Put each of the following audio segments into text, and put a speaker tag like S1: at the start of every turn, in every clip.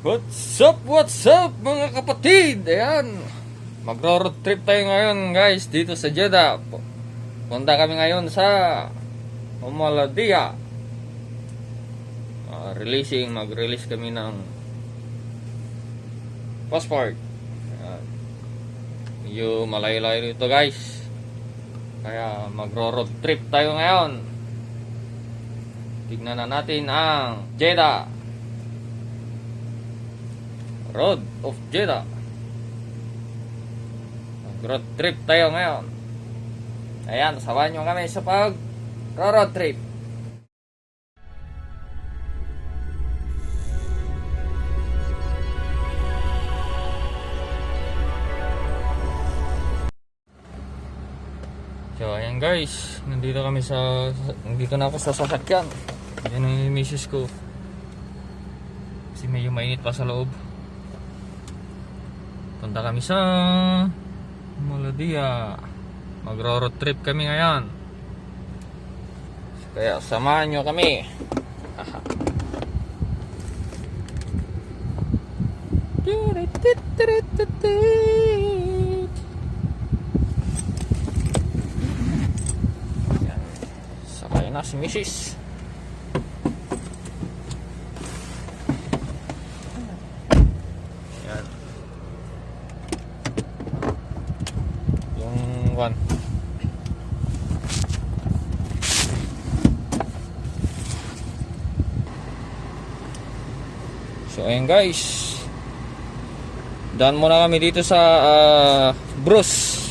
S1: What's up mga kapatid? Ayan, magro-road trip tayo ngayon guys dito sa Jeddah. Punta kami ngayon sa Homaladia. Mag-release kami ng passport. Ayan. Medyo malayo-layo ito guys. Kaya magro-road trip tayo ngayon. Tignan na natin ang Jeddah, Road of Jeddah. Mag-road trip tayo ngayon. Ayan, samahan nyo kami sa pag-road trip. So, ayan guys, nandito na ako sa sasakyan. Ayan ang misis ko. Kasi medyo mainit pa sa loob. Punta kami sa Homaladia. Magro-road trip kami ngayon. Kaya samahan nyo kami. Sakay na si Mrs. One. So ayun guys, daan muna kami dito sa Bruce.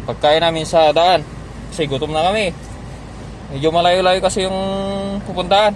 S1: Pagkain namin sa daan kasi gutom na kami. Medyo malayo-layo kasi yung pupuntahan.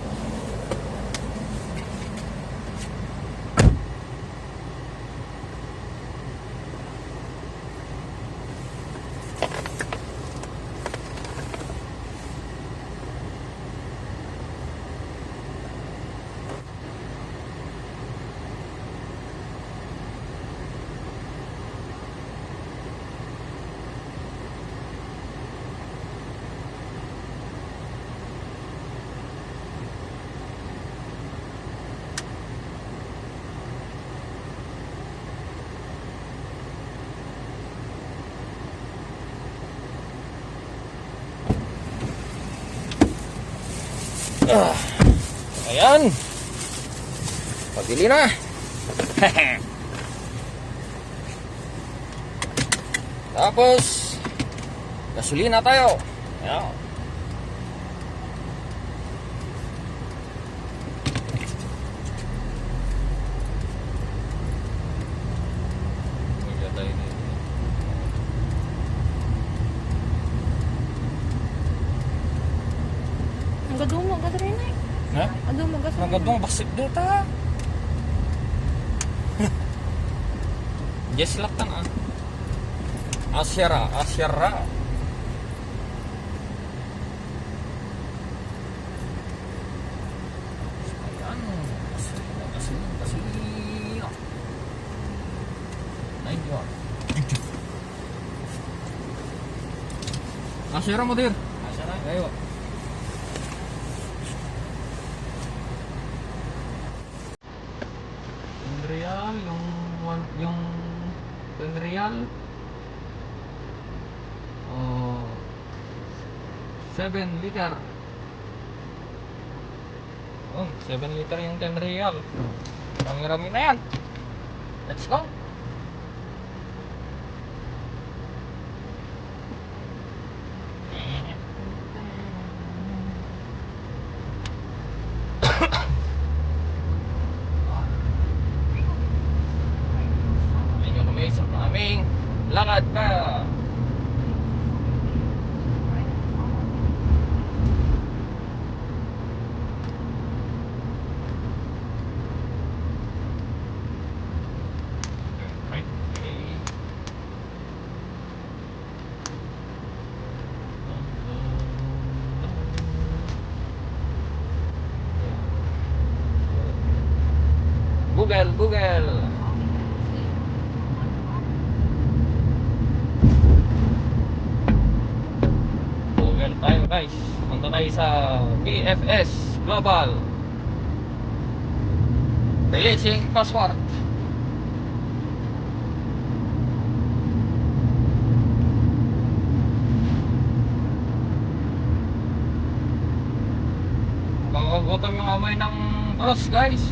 S1: Ayan, pabili na. Tapos gasolina tayo. Ayan.
S2: Ang gadong mo, gadong rin eh.
S1: Ha?
S2: Gadong mo, gadong.
S1: Nagadong basit data. Yes laktan ah. Asyara. Ayan. Gasolina. Ay, di ba? Asyara mo dir. Asyara. Ayo. Real, yung 10 real. Oh, 7 liter. Oh, 7 liter yung 10 real. Rami-rami na yan. Let's go. Aming lakad pa. Google. Google tayo guys. Punta tayo sa BFS Global. Dali, sing password. Kakagutom yung amoy ng bros, guys.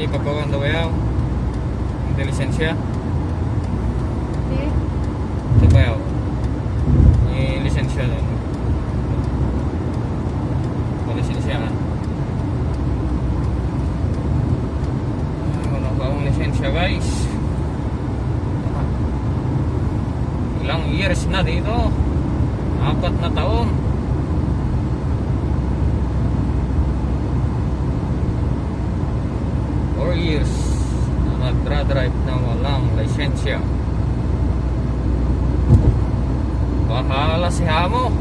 S1: papawan daw yaw. Hindi lisensya.
S2: Eh,
S1: Ito ba yaw? May lisensya daw. Palisensyahan. Wala pa akong lisensya guys. Ilang years na dito. 4 na taon. Years na nagdra-drive na walang lisensya. Bahala si Hamo.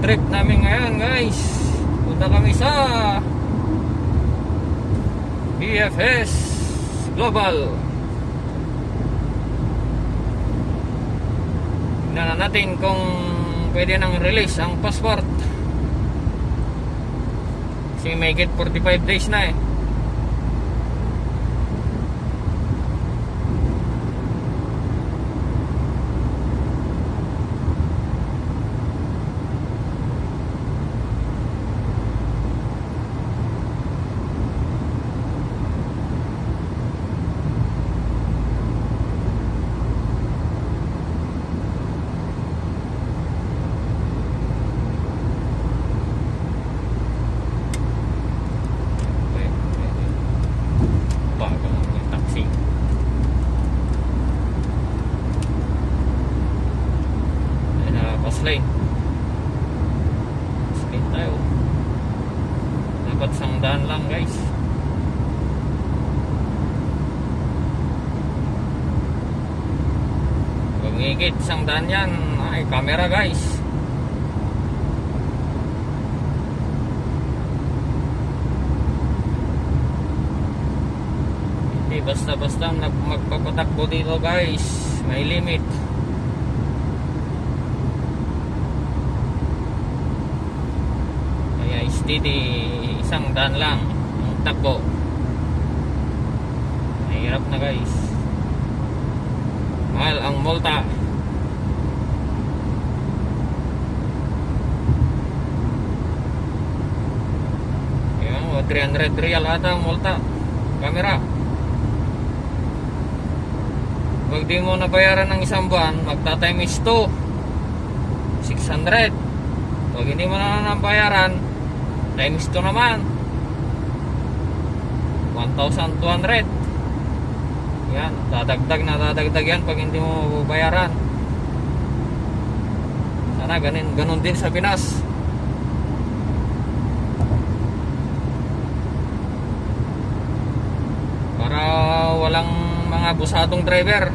S1: Trip namin ngayon guys, punta kami sa BFS Global. Tingnan natin kung pwede nang release ang passport kasi may get 45 days na eh. Lane tayo, dapat sangdaan lang guys. Pag ngigit sangdaan yan ay camera guys. Hindi basta-basta magpapatakbo dito guys, may limit. Steady, 100 lang ang takbo. Mahirap na guys, mahal ang multa. Ayan, 300 real ata ang multa camera. Pag di mo nabayaran ng isang buwan, magta-times 2, 600. Pag hindi mo na nabayaran, times 2 naman, 1,200. Yan, dadagdag yan pag hindi mo bayaran. Sana ganun din sa Pinas. Para walang mga busadong driver.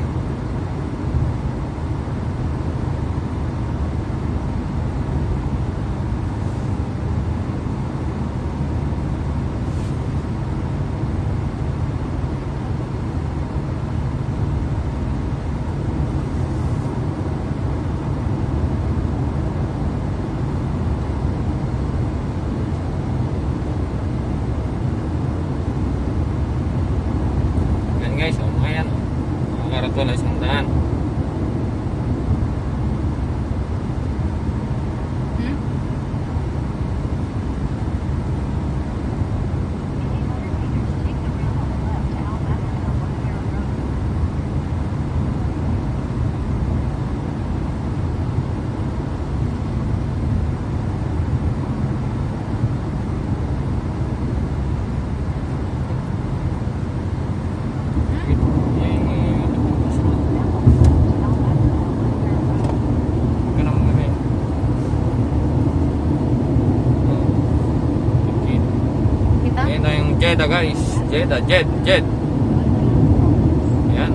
S1: Guys, ngayon makarato na 100. Jeddah guys, Jeddah, Jed. Yan.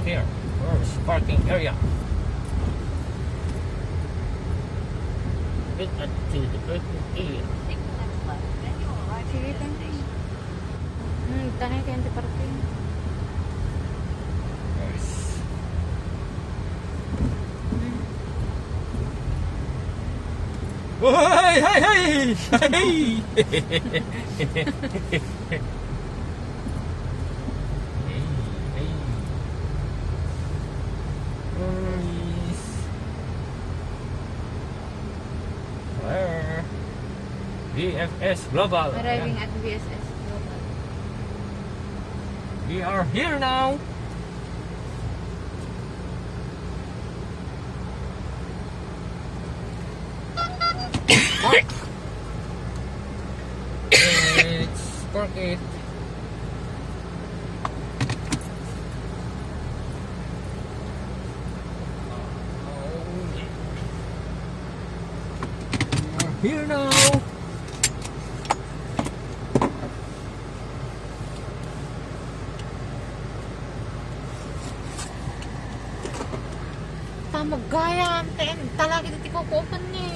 S1: Here, where's parking area? Get to the parking area.
S2: Sige, thank you. Tanay kayo sa parking.
S1: Yes. Hey, hey, hey! Where? VFS Global.
S2: Arriving at VSS Global.
S1: We are here now. Let's park it. We're here now.
S2: Tamag gaya, ten. Talaga dito ko kupan niya.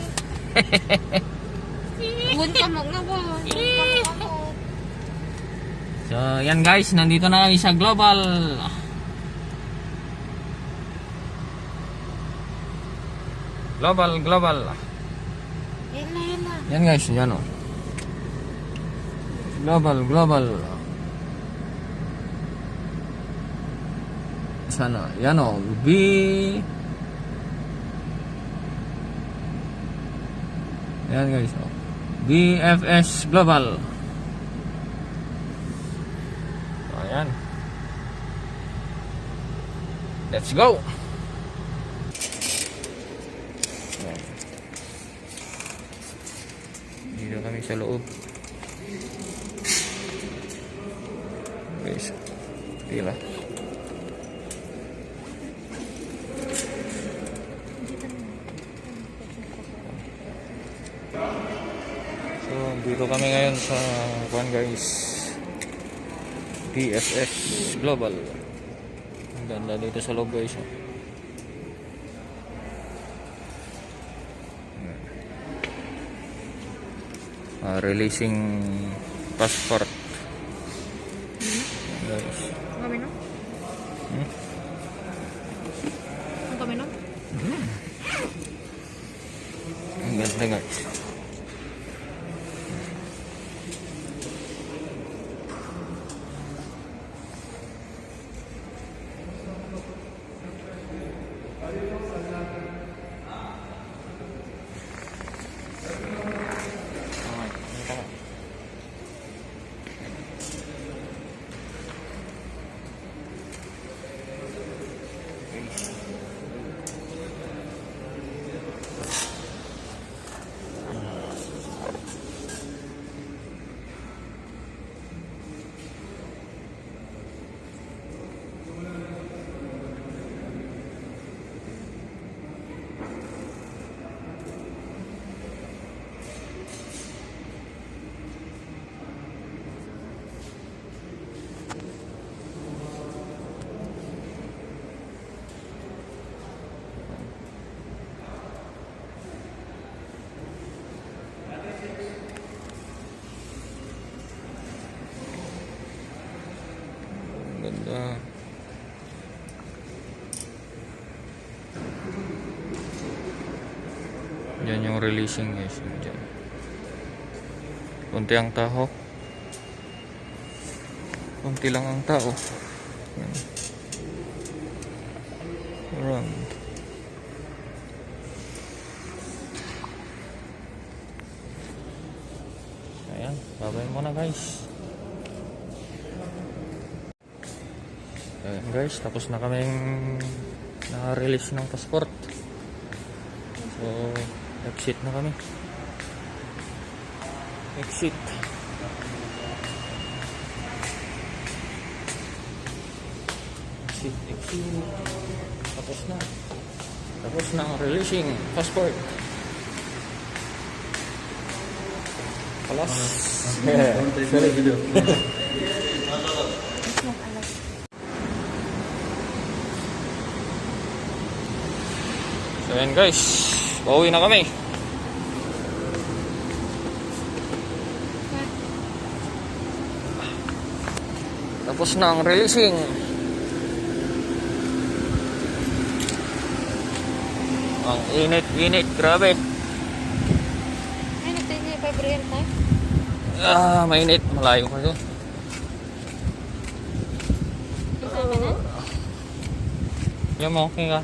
S2: Huwag ka mo nga ba?
S1: So, yan guys, nandito na kami sa Global. Global.
S2: Yan na.
S1: Yan guys, yan o. Global. Sana, yan o. Yan guys, o. VFS Global. Ayan. Let's go. Ayan. Dito kami sa loob. Guys, pila. So, dito kami ngayon sa kuan guys. PSS Global. Ang ganda dito sa loob guys. Releasing passport. Guys.
S2: Kami no? Ang kami no?
S1: Ang ganda guys. Ganda. Yan yung releasing guys. Diyan. Kunti ang tao. Kunti lang ang tao. Yan. Run. Ayan. Babay muna guys. Ayan guys, tapos na kaming na-release ng passport. So, exit na kami. Exit. Tapos na. Tapos na ang releasing passport. Alas. Sorry, video. Ayan guys, pauwi na kami. Tapos na ang releasing. Ang init, grabe.
S2: Ay, nagtay February tayo.
S1: Mainit, malayo pa doon.
S2: Kasama na?
S1: Yan mo, okay ka.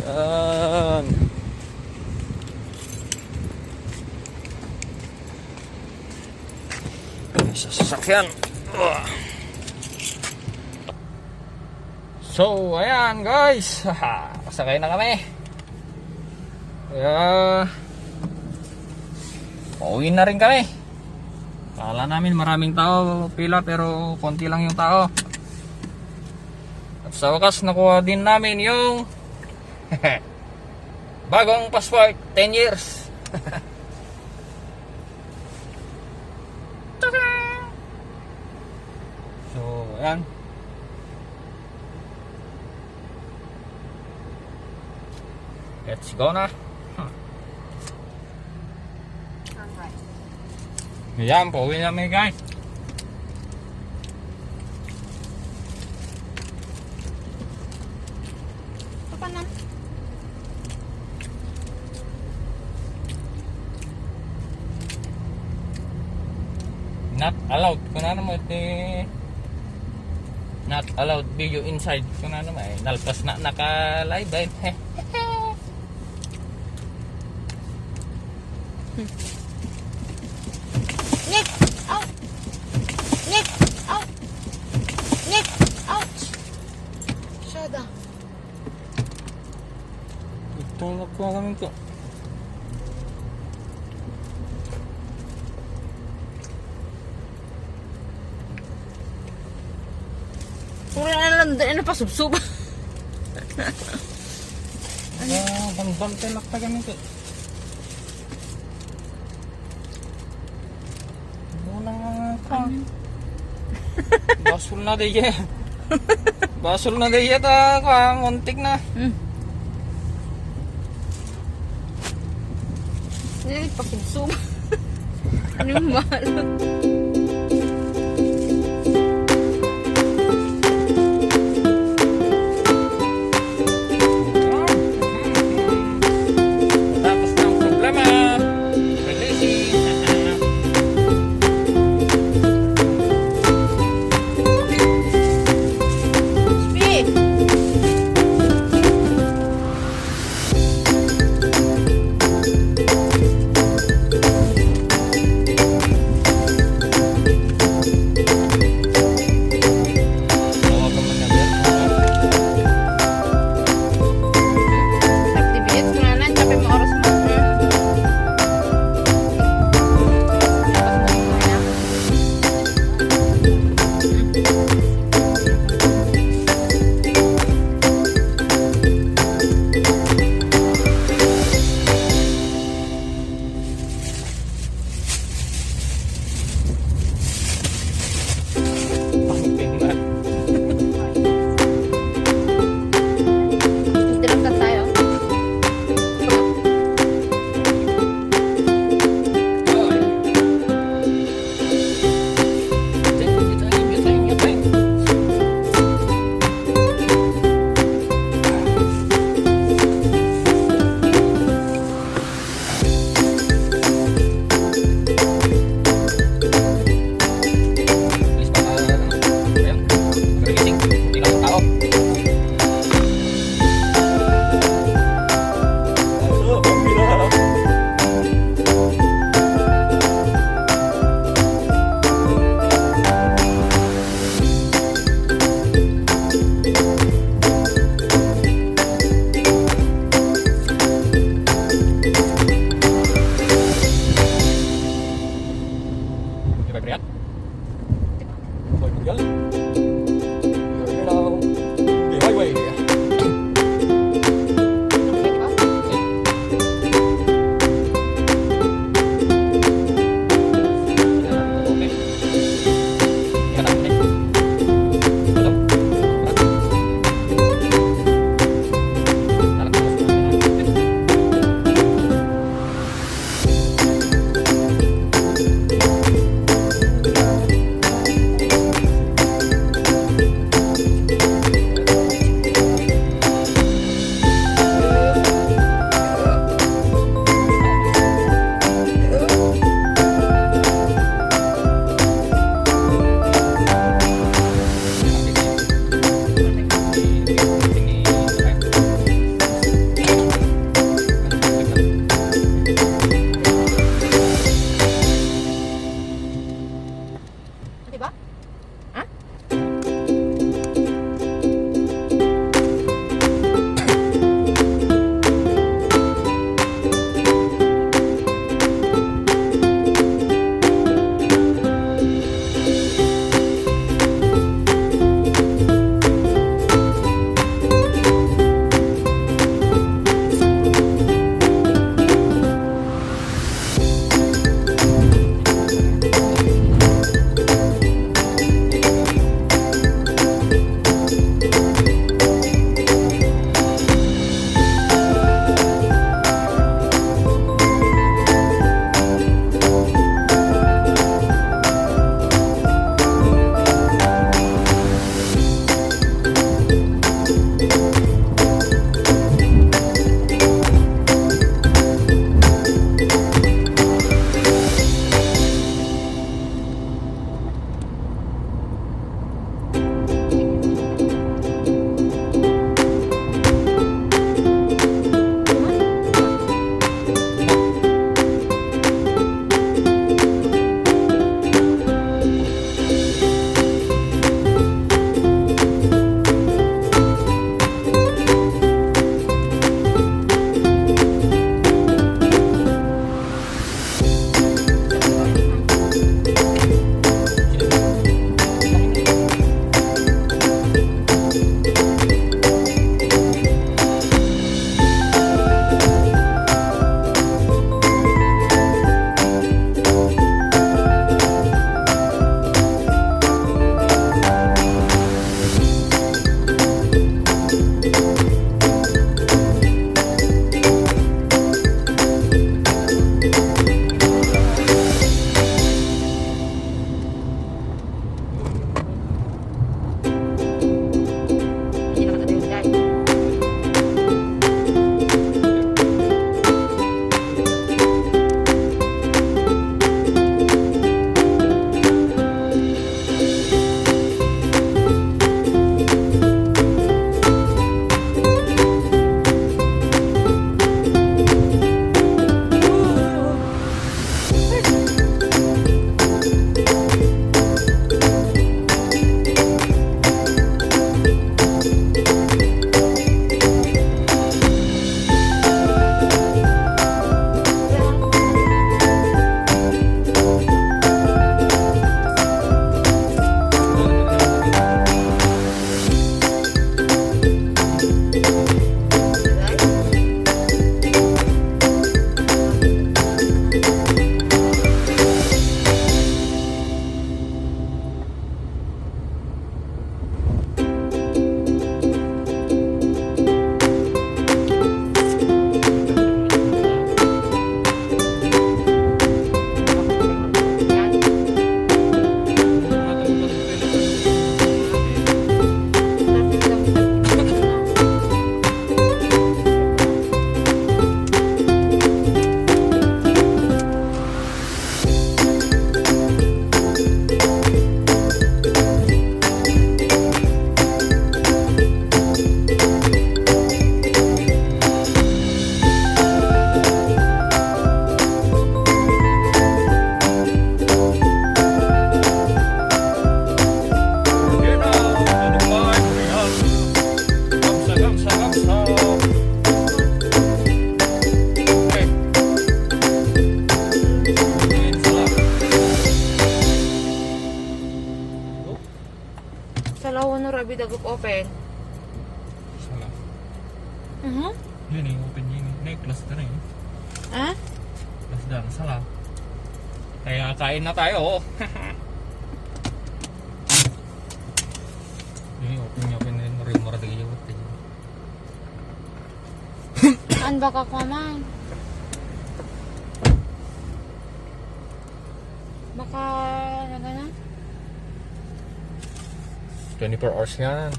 S1: Yan. Sa sasakyan. So, ayan guys. Pasakay na kami. Kaya, pauwi na rin kami. Kala namin maraming tao pila pero konti lang yung tao. At sa wakas nakuha din namin yung bagong passport, 10 years. So, ayan. Let's go na. Ayan, pauwi namin guys.
S2: Ito pa na.
S1: Not allowed. Kung ano mo not allowed video inside. Kung ano mo nalpas na naka-live eh.
S2: Nick! Out! Nick! Out! Nick! Out! Shada.
S1: Ito na po kami ko.
S2: Puro na lang, ano pa, subsub.
S1: Bang telak pa kami ko. Muna ka. Basol na diye. Basol na diye ta ka, muntik na.
S2: Hindi, pa subsub. Ano yung mahal? Awan no rabi dagup open.
S1: Sala.
S2: Mhm.
S1: Yun open yun. Class ka na yun.
S2: Ah?
S1: Class dan, sala. Kaya kain na tayo. Yun open na rin. Marimara di kayo.
S2: An baka ko man? Baka na gana?
S1: 24 hours yan.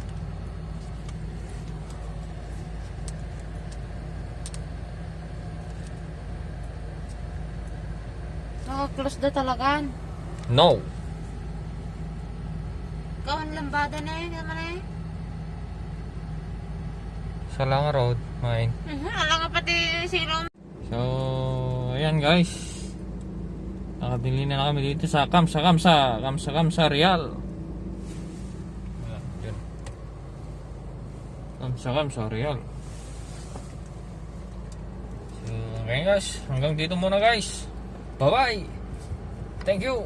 S2: Naka-close na talaga.
S1: No.
S2: Kawan lambada na yun naman eh.
S1: Sala nga road. Mine.
S2: Alam nga pati silong.
S1: So, ayan guys. Nakabili na kami dito sa Kamsa Real. Ayan, yun. Kamsa Real. So, okay guys. Hanggang dito muna guys. Bye-bye. Thank you.